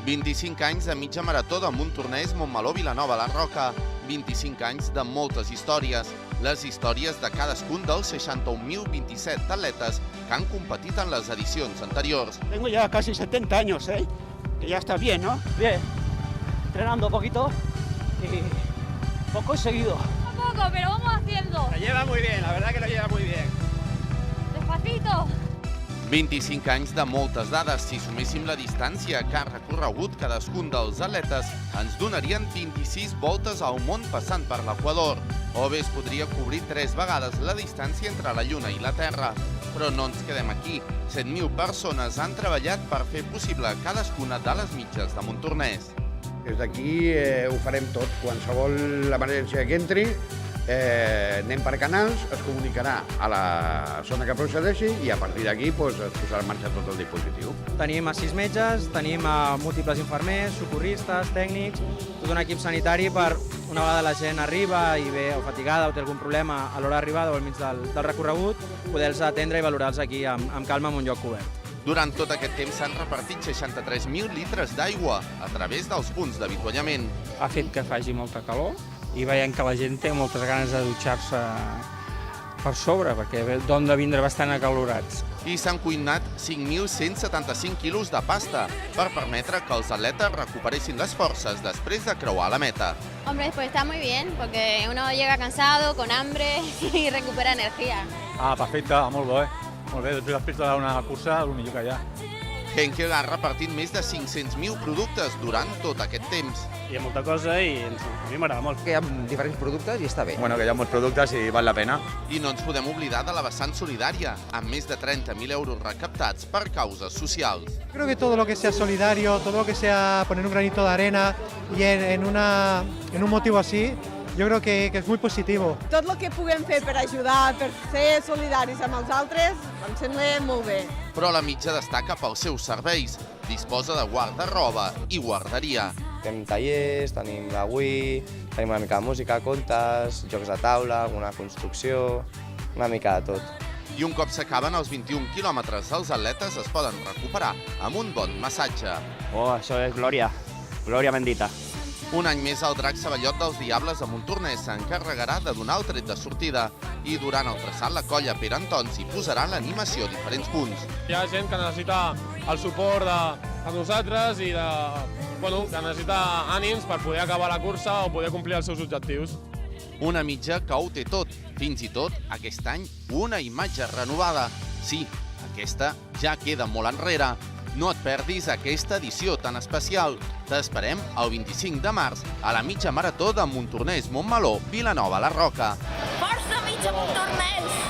25 anys de mitja marató de Montornès, Montmeló, Vilanova, la Roca. 25 anys de moltes històries. Les històries de cadascun dels 61.027 atletes que han competit en les edicions anteriors. Tengo ya casi 70 años, que ya está bien, ¿no? Bien, entrenando poquito y poco y seguido. Poco, pero vamos haciendo. Lo lleva muy bien, la verdad que lo lleva muy bien. Despacito. 25 anys de moltes dades. Si suméssim la distància que ha recorregut cadascun dels atletes, ens donarien 26 voltes al món passant per l'Equador. O bé es podria cobrir 3 vegades la distància entre la Lluna i la Terra. Però no ens quedem aquí. 7.000 persones han treballat per fer possible cadascuna de les mitges de Montornès. Des d'aquí ho farem tot. Qualsevol emergència que entri, anem per canals, es comunicarà a la zona que procedeixi i a partir d'aquí es posarà en marxa tot el dispositiu. Tenim a 6 metges, tenim a múltiples infermers, socorristes, tècnics, tot un equip sanitari per, una vegada la gent arriba i ve o fatigada o té algun problema a l'hora d'arribada o al mig del recorregut, poder-los atendre i valorar-los aquí amb calma en un lloc cobert. Durant tot aquest temps s'han repartit 63.000 litres d'aigua a través dels punts d'avituallament. Ha fet que faci molta calor i veiem que la gent té moltes ganes de dutxar-se per sobre, perquè d'on de vindre bastant acalorats. I s'han cuinat 5.175 quilos de pasta per permetre que els atletes recuperessin les forces després de creuar la meta. Hombre, pues está muy bien, porque uno llega cansado, con hambre y recupera energía. Perfecte, molt bé. Molt bé, després d'una cursa, el millor que hi ha. Henkel ha repartit més de 500.000 productes durant tot aquest temps. Hi ha molta cosa i a mi m'agrada molt. Que hi ha diferents productes i està bé. Bueno, que hi ha molts productes i val la pena. I no ens podem oblidar de la vessant solidària, amb més de 30.000 euros recaptats per causes socials. Creo que todo lo que sea solidario, todo lo que sea poner un granito de arena y en un motivo así, jo crec que és molt positiu. Tot el que puguem fer per ajudar, per ser solidaris amb els altres, em sembla molt bé. Però la mitja destaca pels seus serveis. Disposa de guarda-roba i guarderia. Tenim tallers, tenim la Wii, tenim una mica de música, contes, jocs de taula, alguna construcció, una mica de tot. I un cop s'acaben els 21 quilòmetres, els atletes es poden recuperar amb un bon massatge. Oh, això és glòria, glòria bendita. Un any més el drac Savallot dels Diables de Montornès s'encarregarà de donar el tret de sortida i durant el traçat la colla Pere Antons hi posarà l'animació a diferents punts. Hi ha gent que necessita el suport de nosaltres i que necessita ànims per poder acabar la cursa o poder complir els seus objectius. Una mitja que ho té tot, fins i tot aquest any una imatge renovada. Sí, aquesta ja queda molt enrere. No et perdis aquesta edició tan especial. T'esperem el 25 de març a la mitja marató de Montornès, Montmeló, Vilanova, la Roca. Força mitja Montornès!